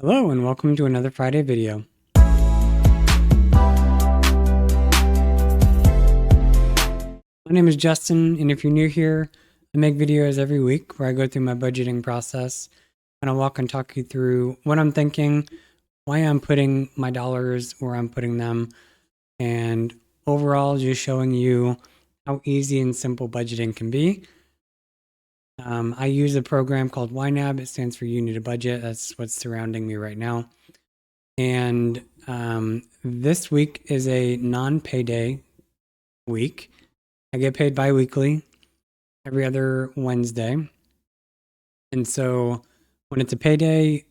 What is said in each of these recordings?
Hello and welcome to another Friday video. My name is Justin, and if you're new here, I make videos every week where I go through my budgeting process and I'll walk and talk you through what I'm thinking, why I'm putting my dollars where I'm putting them, and overall just showing you how easy and simple budgeting can be. I use a program called YNAB. It stands for You Need a Budget. That's what's surrounding me right now. And this week is a non-payday week. I get paid bi-weekly every other Wednesday. And so when it's a payday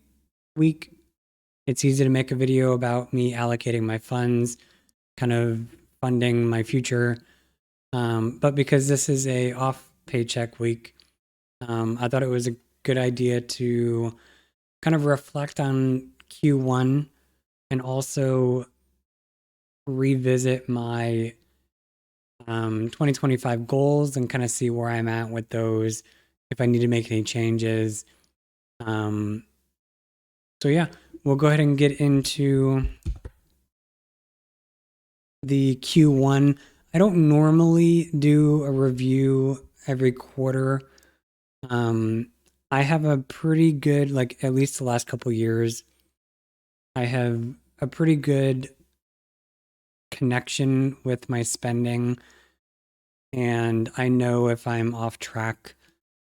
week, it's easy to make a video about me allocating my funds, kind of funding my future. But because this is a off paycheck week, I thought it was a good idea to kind of reflect on Q1 and also revisit my 2025 goals and kind of see where I'm at with those, if I need to make any changes. So yeah, we'll go ahead and get into the Q1. I don't normally do a review every quarter. I have a pretty good, like at least the last couple years, I have a pretty good connection with my spending, and I know if I'm off track.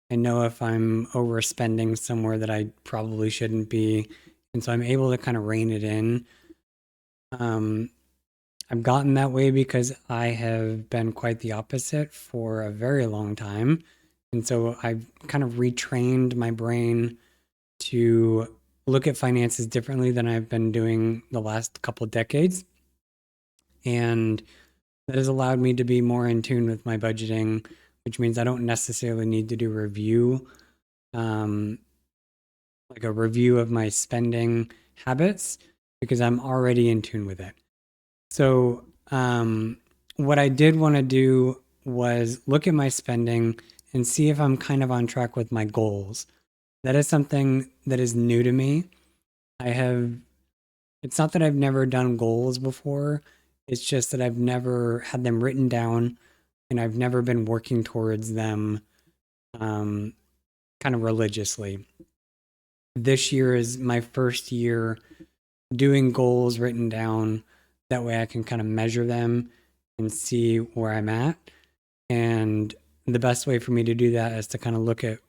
I know if I'm overspending somewhere that I probably shouldn't be, and so I'm able to kind of rein it in. I've gotten that way because I have been quite the opposite for a very long time, and so I've kind of retrained my brain to look at finances differently than I've been doing the last couple decades. And that has allowed me to be more in tune with my budgeting, which means I don't necessarily need to do a review, like a review of my spending habits, because I'm already in tune with it. So what I did want to do was look at my spending and see if I'm kind of on track with my goals. That is something that is new to me. It's not that I've never done goals before. It's just that I've never had them written down and I've never been working towards them kind of religiously. This year is my first year doing goals written down. That way I can kind of measure them and see where I'm at. And the best way for me to do that is to kind of look at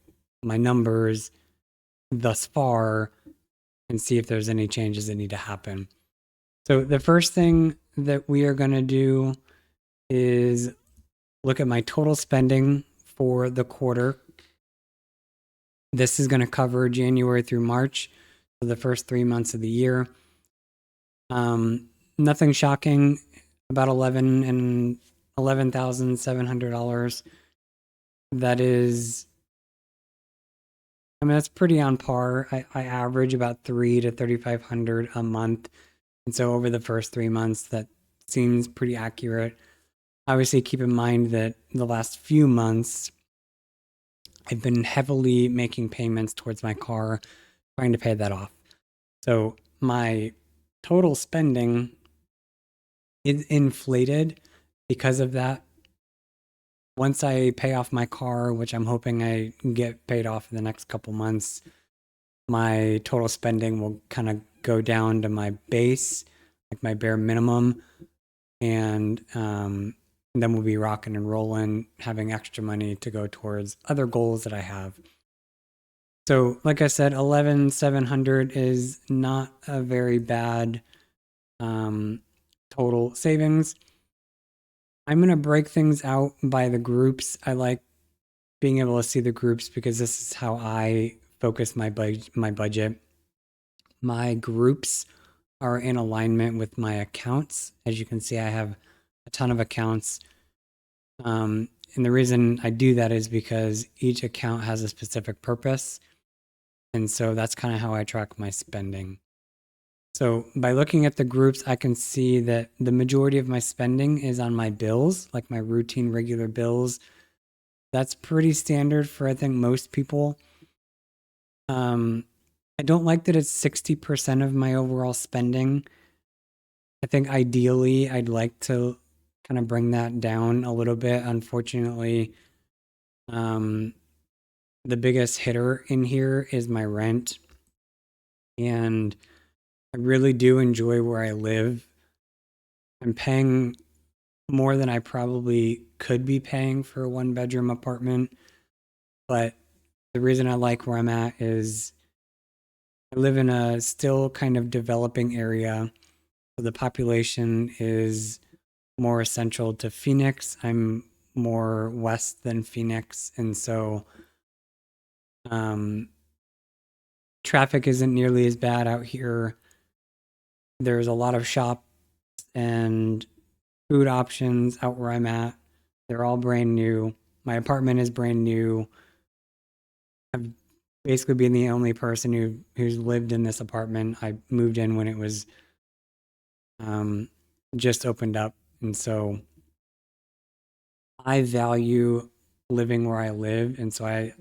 my numbers thus far and see if there's any changes that need to happen. So the first thing that we are going to do is look at my total spending for the quarter. This is going to cover January through March, so the first 3 months of the year. Nothing shocking, about $11,700. That is, I mean, that's pretty on par. I average about $3,000 to $3,500 a month. And so over the first 3 months, that seems pretty accurate. Obviously, keep in mind that the last few months, I've been heavily making payments towards my car, trying to pay that off. So my total spending is inflated because of that. Once I pay off my car, which I'm hoping I get paid off in the next couple months, my total spending will kind of go down to my base, like my bare minimum, and then we'll be rocking and rolling, having extra money to go towards other goals that I have. So like I said, 11,700 is not a very bad total savings. I'm going to break things out by the groups. I like being able to see the groups because this is how I focus my budget. My groups are in alignment with my accounts. As you can see, I have a ton of accounts. And the reason I do that is because each account has a specific purpose. And so that's kind of how I track my spending. So by looking at the groups, I can see that the majority of my spending is on my bills, like my routine regular bills. That's pretty standard for, I think, most people. I don't like that it's 60% of my overall spending. I think ideally I'd like to kind of bring that down a little bit. Unfortunately, um, the biggest hitter in here is my rent. And I really do enjoy where I live. I'm paying more than I probably could be paying for a one bedroom apartment. But the reason I like where I'm at is I live in a still kind of developing area. So the population is more essential to Phoenix. I'm more west than Phoenix. And so um, traffic isn't nearly as bad out here. There's a lot of shops and food options out where I'm at. They're all brand new. My apartment is brand new. I've basically been the only person who's lived in this apartment. I moved in when it was um, just opened up, and so I value living where I live, and so I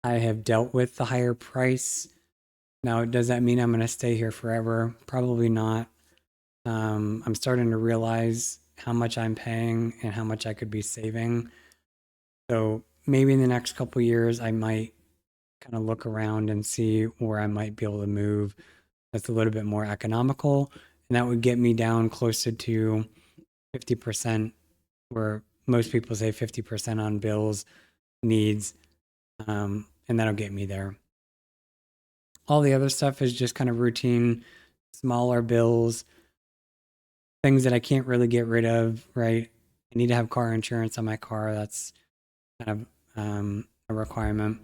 have dealt with the higher price. Now, does that mean I'm going to stay here forever? Probably not. I'm starting to realize how much I'm paying and how much I could be saving. So maybe in the next couple years, I might kind of look around and see where I might be able to move that's a little bit more economical. And that would get me down closer to 50%, where most people say 50% on bills, needs, and that'll get me there. All the other stuff is just kind of routine, smaller bills, things that I can't really get rid of, right? I need to have car insurance on my car. That's kind of a requirement.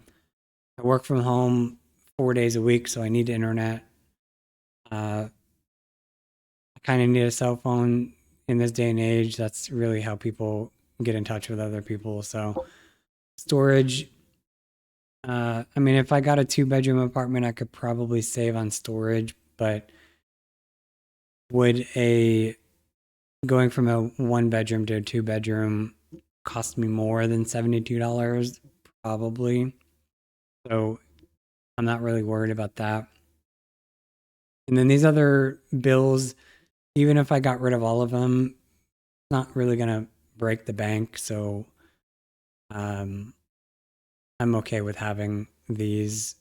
I work from home 4 days a week, so I need internet. I kind of need a cell phone in this day and age. That's really how people get in touch with other people. So storage. I mean, if I got a 2 bedroom apartment, I could probably save on storage, but would a going from a 1 bedroom to a 2 bedroom cost me more than $72? Probably. So I'm not really worried about that. And then these other bills, even if I got rid of all of them, not really gonna break the bank. So um, I'm okay with having these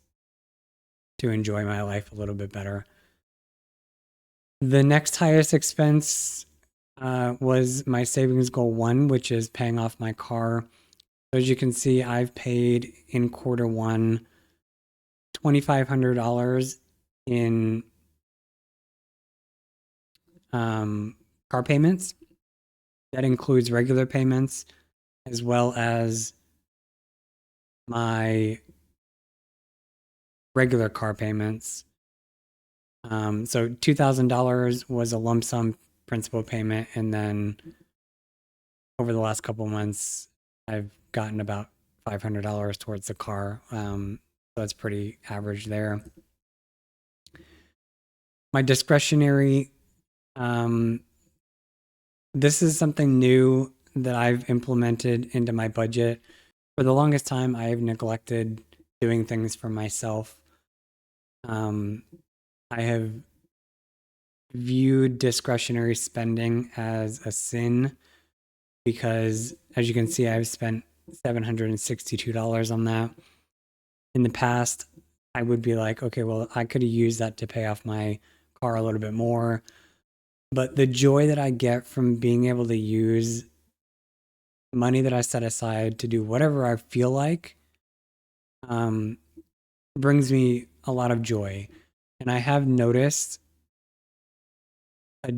to enjoy my life a little bit better. The next highest expense was my savings goal one, which is paying off my car. So as you can see, I've paid in quarter one $2,500 in car payments. That includes regular payments as well as my regular car payments. So $2,000 was a lump sum principal payment, and then over the last couple months, I've gotten about $500 towards the car. So that's pretty average there. My discretionary, um, this is something new that I've implemented into my budget. For the longest time, I have neglected doing things for myself. I have viewed discretionary spending as a sin because, as you can see, I've spent $762 on that. In the past, I would be like, okay, well, I could have used that to pay off my car a little bit more. But the joy that I get from being able to use money that I set aside to do whatever I feel like um, brings me a lot of joy. And I have noticed a,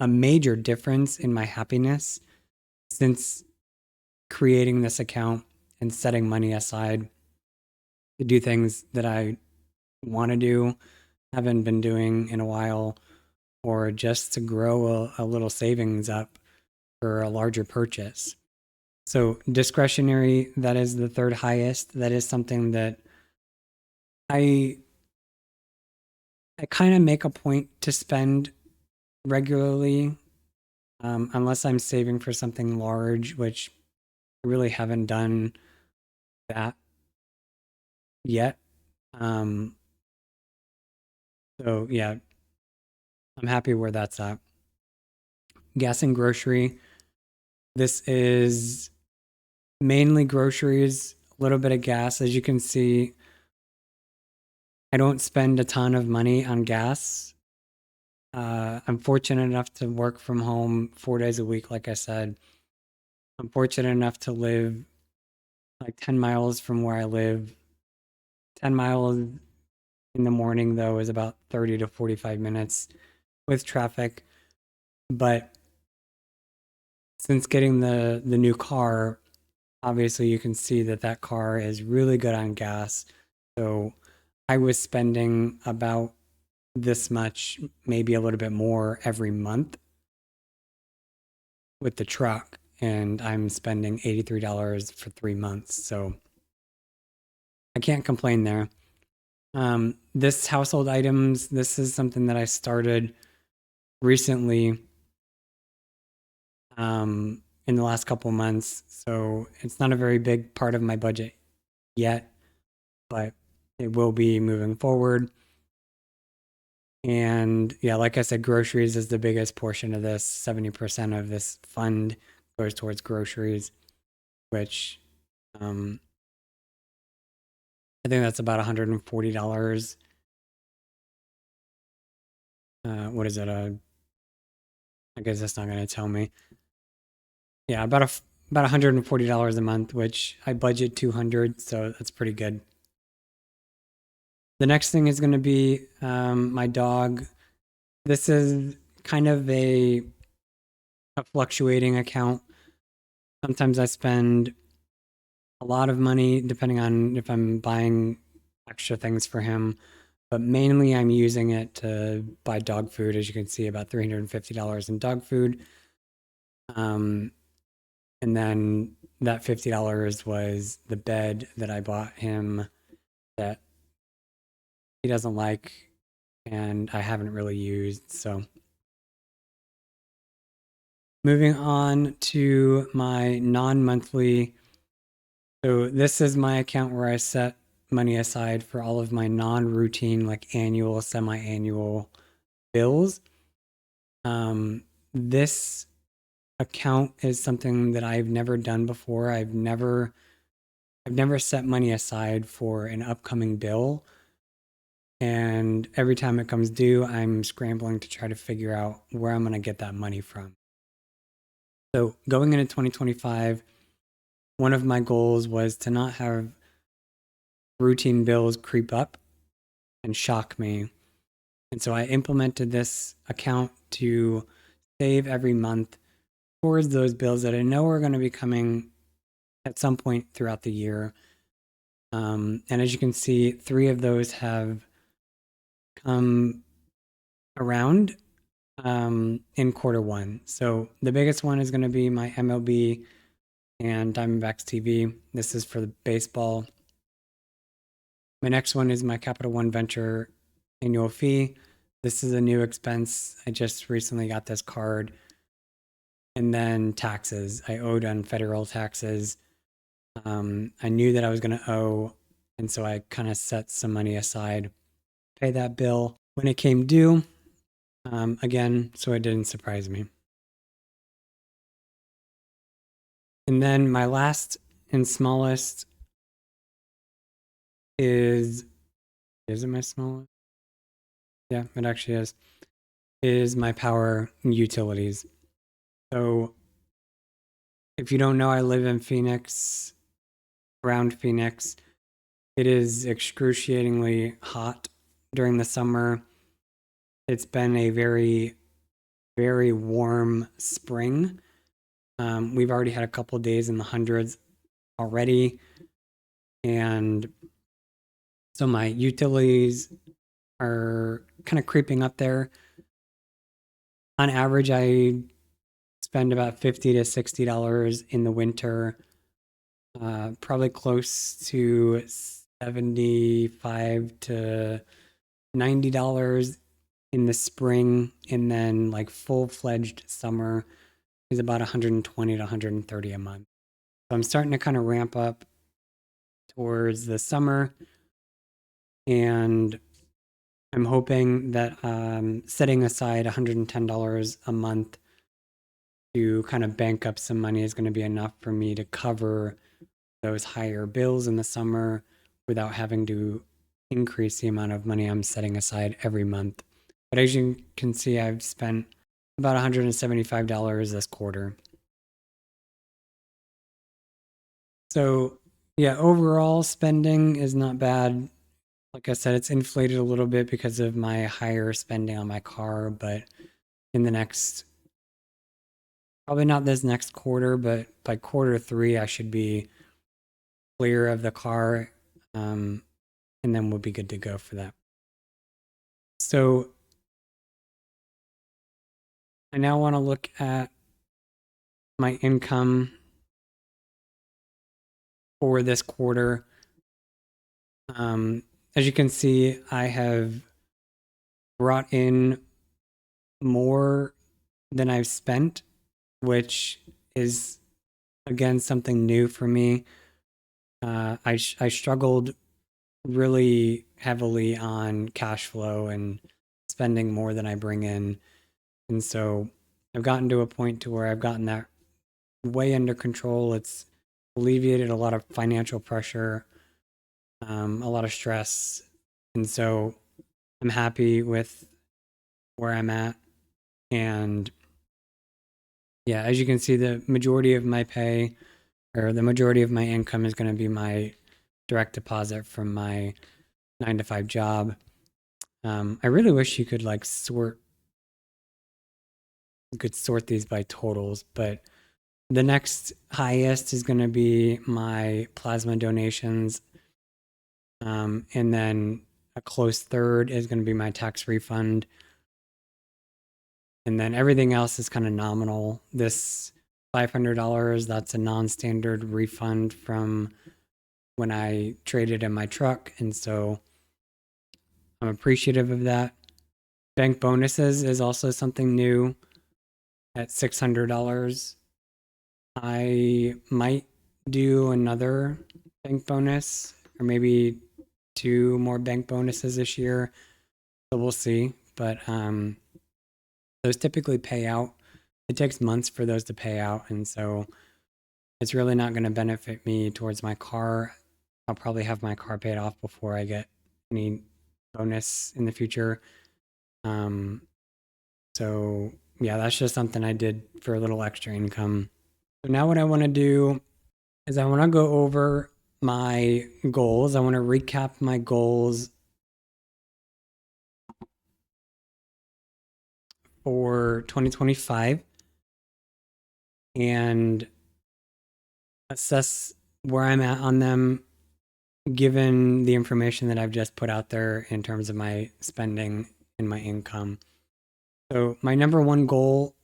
a major difference in my happiness since creating this account and setting money aside to do things that I want to do, haven't been doing in a while, or just to grow a little savings up for a larger purchase. So discretionary, that is the third highest. That is something that I I kind of make a point to spend regularly, unless I'm saving for something large, which I really haven't done that yet. So yeah, I'm happy where that's at. Gas and grocery. This is mainly groceries, a little bit of gas. As you can see, I don't spend a ton of money on gas. I'm fortunate enough to work from home 4 days a week, like I said. I'm fortunate enough to live like 10 miles from where I live. 10 miles in the morning, though, is about 30 to 45 minutes with traffic. But since getting the new car, obviously you can see that that car is really good on gas. So I was spending about this much, maybe a little bit more every month with the truck, and I'm spending $83 for 3 months. So I can't complain there. This household items, this is something that I started recently in the last couple months. So it's not a very big part of my budget yet, but it will be moving forward. And yeah, like I said, groceries is the biggest portion of this. 70% of this fund goes towards groceries, which I think that's about $140. What is it? I guess that's not going to tell me. Yeah, about $140 a month, which I budget 200, so that's pretty good. The next thing is going to be my dog. This is kind of a fluctuating account. Sometimes I spend a lot of money depending on if I'm buying extra things for him, but mainly I'm using it to buy dog food. As you can see, about $350 in dog food. And then that $50 was the bed that I bought him that he doesn't like and I haven't really used. So moving on to my non-monthly. So this is my account where I set money aside for all of my non-routine, like annual, semi-annual bills. This account is something that I've never done before. I've never set money aside for an upcoming bill. And every time it comes due, I'm scrambling to try to figure out where I'm going to get that money from. So going into 2025, one of my goals was to not have routine bills creep up and shock me. And so I implemented this account to save every month towards those bills that I know are going to be coming at some point throughout the year. And as you can see, 3 of those have come around in quarter 1. So the biggest one is going to be my MLB and Diamondbacks TV. This is for the baseball. My next one is my Capital One Venture annual fee. This is a new expense. I just recently got this card. And then taxes. I owed on federal taxes. I knew that I was going to owe, and so I kind of set some money aside to pay that bill when it came due. Again, so it didn't surprise me. And then my last and smallest is it my smallest? Yeah, it actually is my power and utilities. So if you don't know, I live in Phoenix, around Phoenix. It is excruciatingly hot during the summer. It's been a very, very warm spring. We've already had a couple days in the hundreds already. And so my utilities are kind of creeping up there. On average, I spend about $50 to $60 in the winter, probably close to $75 to $90 in the spring, and then like full-fledged summer is about 120 to 130 a month. So I'm starting to kind of ramp up towards the summer. And I'm hoping that setting aside $110 a month to kind of bank up some money is going to be enough for me to cover those higher bills in the summer without having to increase the amount of money I'm setting aside every month. But as you can see, I've spent about $175 this quarter. So, yeah, overall spending is not bad. Like I said, it's inflated a little bit because of my higher spending on my car, but in the next, probably not this next quarter, but by quarter three, I should be clear of the car, and then we'll be good to go for that. So I now want to look at my income for this quarter. As you can see, I have brought in more than I've spent, which is again something new for me. I struggled really heavily on cash flow and spending more than I bring in, and so I've gotten to a point to where I've gotten that way under control. It's alleviated a lot of financial pressure, a lot of stress, and so I'm happy with where I'm at. And yeah, as you can see, the majority of my pay or the majority of my income is going to be my direct deposit from my 9 to 5 job. I really wish you could like sort these by totals, but the next highest is going to be my plasma donations. And then a close third is going to be my tax refund. And then everything else is kind of nominal. This $500, that's a non-standard refund from when I traded in my truck. And so I'm appreciative of that. Bank bonuses is also something new at $600. I might do another bank bonus or maybe 2 more bank bonuses this year. So we'll see. But those typically pay out. It takes months for those to pay out. And so it's really not going to benefit me towards my car. I'll probably have my car paid off before I get any bonus in the future. So yeah, that's just something I did for a little extra income. So now what I want to do is I want to go over my goals. I want to recap my goals for 2025 and assess where I'm at on them given the information that I've just put out there in terms of my spending and my income. So my number one goal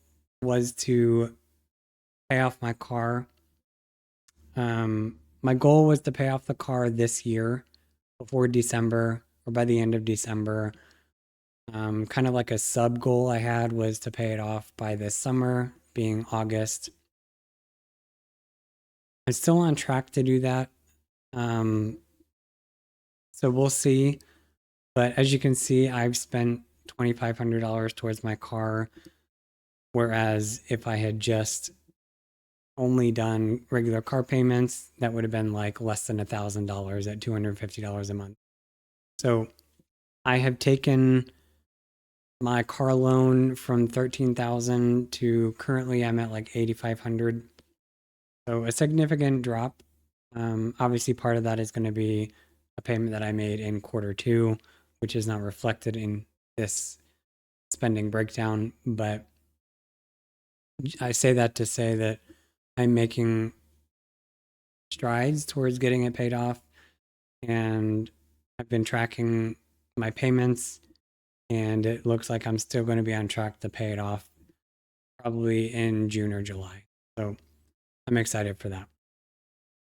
was to pay off my car. My goal was to pay off the car this year before December or by the end of December. Kind of like a sub goal I had was to pay it off by this summer, being August. I'm still on track to do that. So we'll see. But as you can see, I've spent $2,500 towards my car. Whereas if I had just only done regular car payments, that would have been like less than $1,000 at $250 a month. So I have taken my car loan from $13,000 to currently I'm at like $8,500. So a significant drop. Obviously, part of that is going to be a payment that I made in quarter two, which is not reflected in this spending breakdown. But I say that to say that I'm making strides towards getting it paid off. And I've been tracking my payments, and it looks like I'm still going to be on track to pay it off probably in June or July. So I'm excited for that.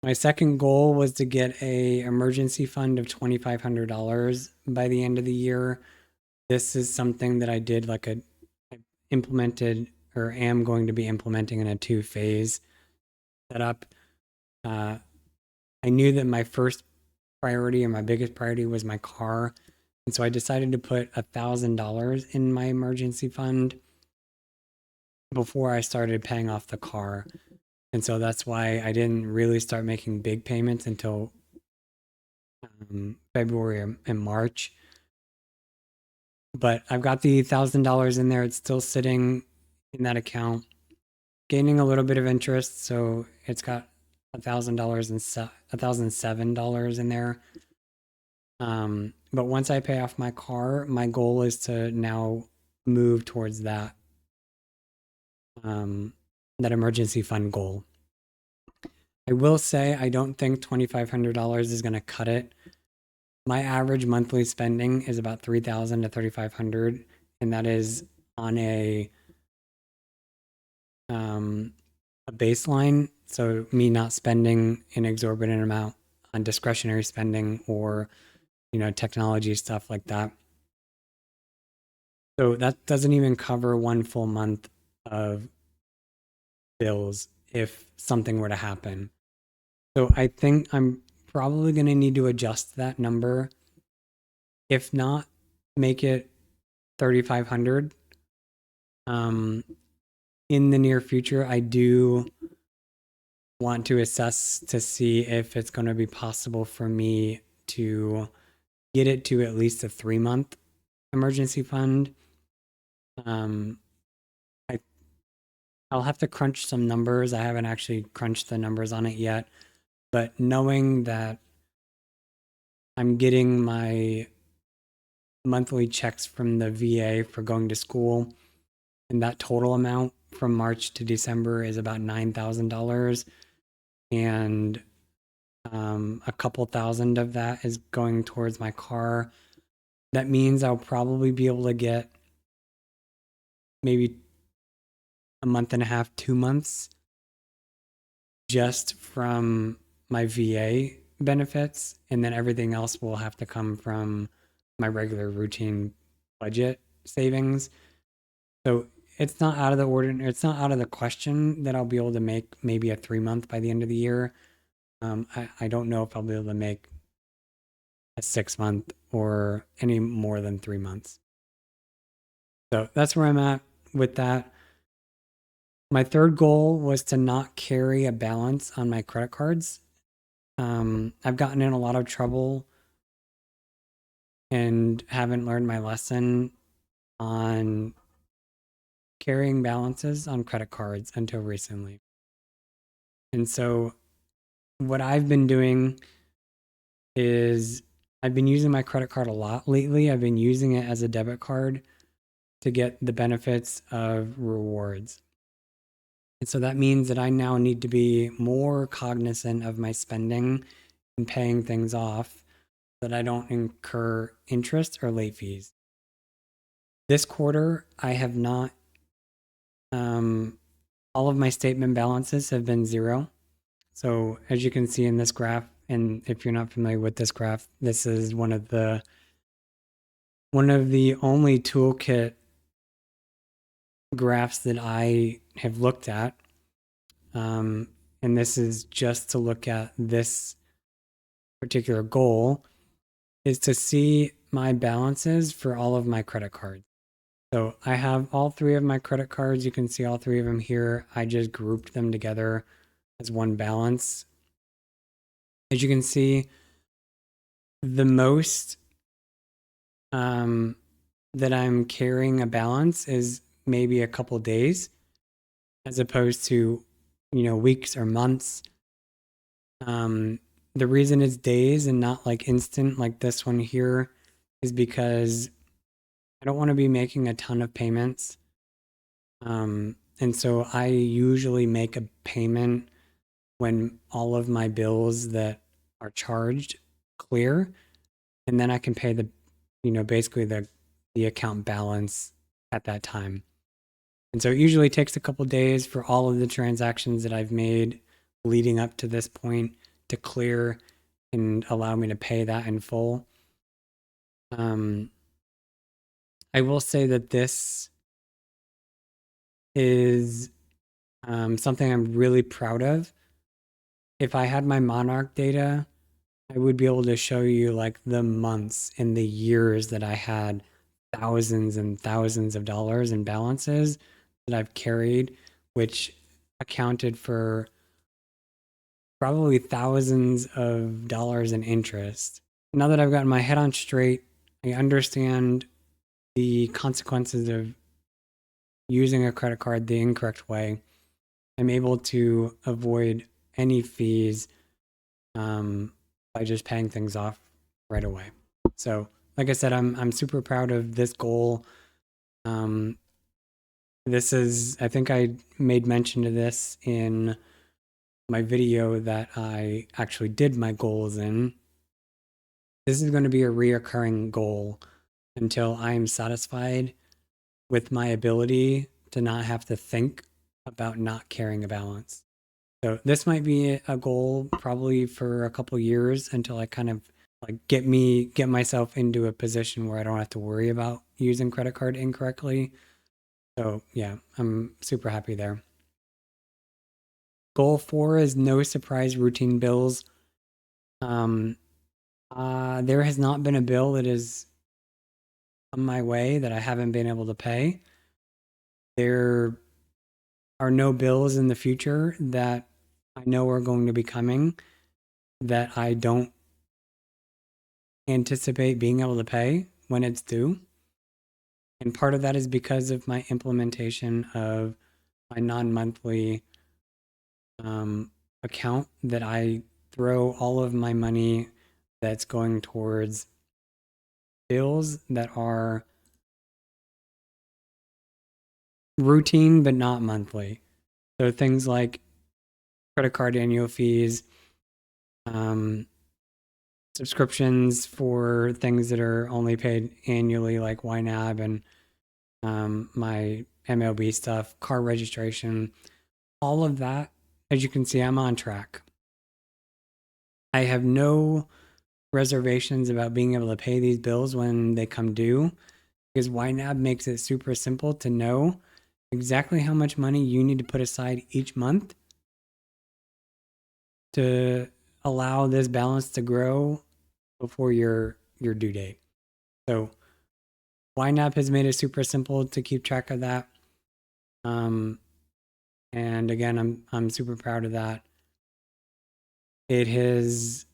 My second goal was to get a emergency fund of $2,500 by the end of the year. This is something that I did I implemented or am going to be implementing in a 2-phase setup. I knew that my first priority, or my biggest priority, was my car. And so I decided to put $1,000 in my emergency fund before I started paying off the car. And so that's why I didn't really start making big payments until February and March. But I've got the $1,000 in there. It's still sitting in that account, gaining a little bit of interest. So it's got $1,000 and $1,007 in there. But once I pay off my car, my goal is to now move towards that that emergency fund goal. I will say I don't think $2,500 is going to cut it. My average monthly spending is about $3,000 to $3,500, and that is on a baseline. So me not spending an exorbitant amount on discretionary spending or technology stuff like that. So that doesn't even cover one full month of bills if something were to happen. So I think I'm probably going to need to adjust that number. If not, make it 3,500. In the near future, I do want to assess to see if it's going to be possible for me to get it to at least a 3-month emergency fund. I'll have to crunch some numbers. I haven't actually crunched the numbers on it yet, but knowing that I'm getting my monthly checks from the VA for going to school, and that total amount from March to December is about $9,000, and a couple thousand of that is going towards my car. That means I'll probably be able to get maybe a month and a half, 2 months just from my VA benefits, and then everything else will have to come from my regular routine budget savings. So it's not out of the ordinary. It's not out of the question that I'll be able to make maybe a 3-month by the end of the year. I don't know if I'll be able to make a 6-month or any more than 3 months. So that's where I'm at with that. My third goal was to not carry a balance on my credit cards. I've gotten in a lot of trouble and haven't learned my lesson on carrying balances on credit cards until recently. And so what I've been doing is I've been using my credit card a lot lately. I've been using it as a debit card to get the benefits of rewards. And so that means that I now need to be more cognizant of my spending and paying things off so that I don't incur interest or late fees. This quarter, I have not, all of my statement balances have been zero. So as you can see in this graph, and if you're not familiar with this graph, this is one of the only toolkit graphs that I have looked at. And this is just to look at this particular goal, is to see my balances for all of my credit cards. So I have all 3 of my credit cards. You can see all 3 of them here. I just grouped them together as one balance. As you can see, the most that I'm carrying a balance is maybe a couple days, as opposed to weeks or months. The reason it's days and not like instant like this one here is because I don't want to be making a ton of payments. And so I usually make a payment when all of my bills that are charged clear, and then I can pay the, basically the account balance at that time. And so it usually takes a couple days for all of the transactions that I've made leading up to this point to clear and allow me to pay that in full. I will say that this is something I'm really proud of. If I had my Monarch data I would be able to show you like the months and the years that I had thousands and thousands of dollars in balances that I've carried, which accounted for probably thousands of dollars in interest. Now that I've gotten my head on straight, I understand the consequences of using a credit card the incorrect way. I'm able to avoid any fees by just paying things off right away. So, like I said, I'm super proud of this goal. Um, this is, I think I made mention to this in my video that I actually did my goals in. This is going to be a reoccurring goal until I am satisfied with my ability to not have to think about not carrying a balance. So this might be a goal probably for a couple years until I kind of like get myself into a position where I don't have to worry about using credit card incorrectly. So yeah, I'm super happy there. Goal 4 is no surprise routine bills. There has not been a bill that is on my way that I haven't been able to pay. There are no bills in the future that I know are going to be coming that I don't anticipate being able to pay when it's due. And part of that is because of my implementation of my non-monthly account that I throw all of my money that's going towards bills that are routine but not monthly. So things like credit card annual fees, subscriptions for things that are only paid annually, like YNAB and my MLB stuff, car registration, all of that. As you can see, I'm on track. I have no reservations about being able to pay these bills when they come due because YNAB makes it super simple to know exactly how much money you need to put aside each month to allow this balance to grow before your due date. So YNAB has made it super simple to keep track of that. And again, I'm super proud of that. It has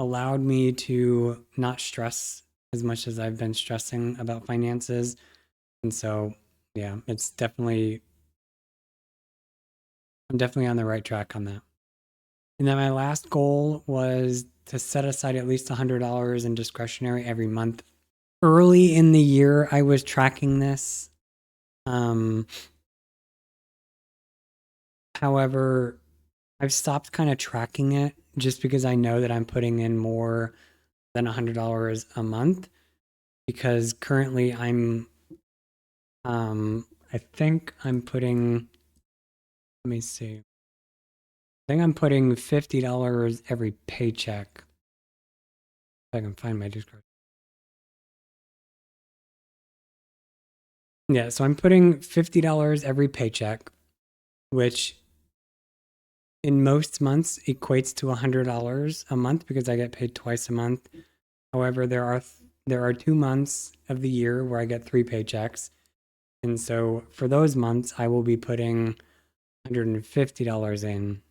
allowed me to not stress as much as I've been stressing about finances. And so, yeah, I'm definitely on the right track on that. And then my last goal was to set aside at least $100 in discretionary every month. Early in the year, I was tracking this. However, I've stopped kind of tracking it just because I know that I'm putting in more than $100 a month because currently I think I'm putting, let me see. I think I'm putting $50 every paycheck. If I can find my Discord. Yeah, so I'm putting $50 every paycheck, which in most months equates to $100 a month because I get paid twice a month. However, there are 2 months of the year where I get 3 paychecks. And so for those months, I will be putting $150 in.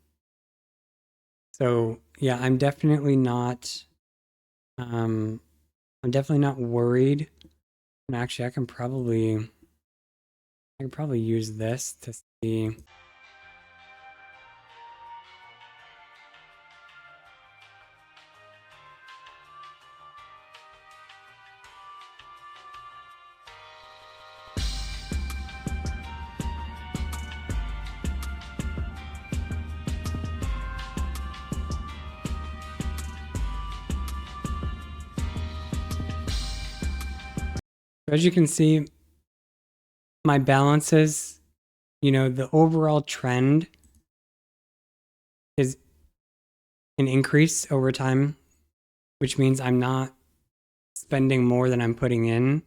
So yeah, I'm definitely not worried. And actually I can probably use this to see. As you can see, my balances, the overall trend is an increase over time, which means I'm not spending more than I'm putting in.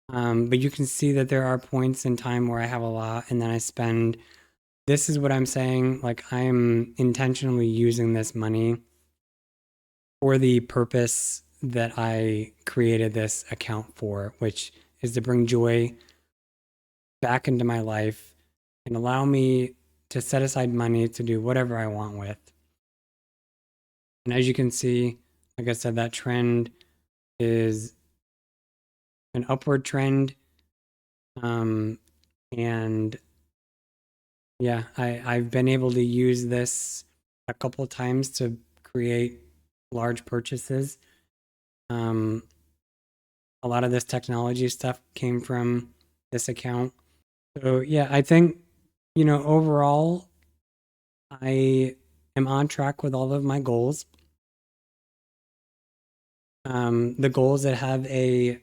But you can see that there are points in time where I have a lot and then I spend. This is what I'm saying. Like, I'm intentionally using this money for the purpose that I created this account for, which is to bring joy back into my life and allow me to set aside money to do whatever I want with. And as you can see, like I said, that trend is an upward trend. And yeah, I've been able to use this a couple of times to create large purchases. A lot of this technology stuff came from this account. So yeah, I think, overall, I am on track with all of my goals. The goals that have a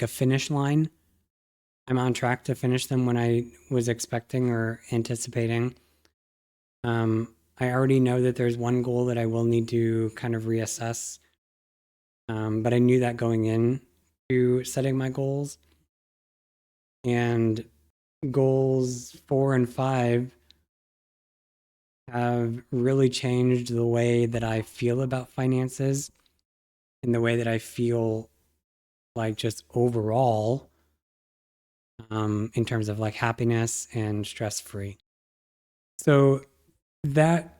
finish line, I'm on track to finish them when I was expecting or anticipating. I already know that there's one goal that I will need to kind of reassess. But I knew that going in to setting my goals. And goals 4 and 5 have really changed the way that I feel about finances and the way that I feel like just overall, in terms of like happiness and stress free. So that,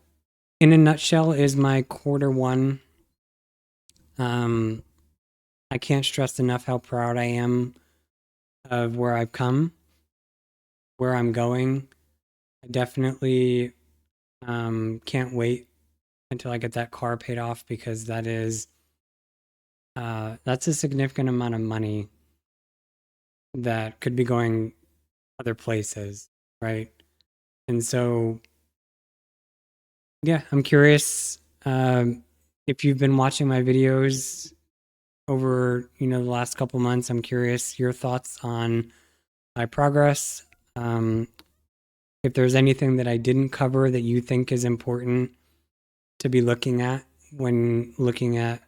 in a nutshell, is my quarter 1. I can't stress enough how proud I am of where I've come, where I'm going. I definitely can't wait until I get that car paid off, because that's a significant amount of money that could be going other places, right? And so, yeah, I'm curious, if you've been watching my videos over, the last couple months. I'm curious your thoughts on my progress. If there's anything that I didn't cover that you think is important to be looking at when looking at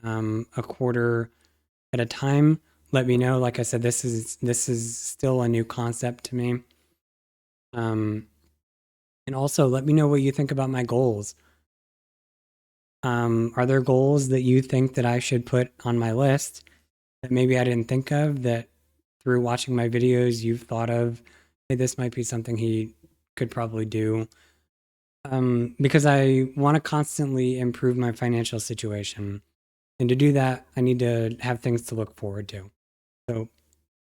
a quarter at a time, let me know. Like I said, this is still a new concept to me. And also let me know what you think about my goals. Are there goals that you think that I should put on my list that maybe I didn't think of, that through watching my videos you've thought of, hey, this might be something he could probably do? Because I want to constantly improve my financial situation. And to do that, I need to have things to look forward to. So,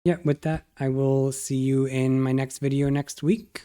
yeah, with that, I will see you in my next video next week.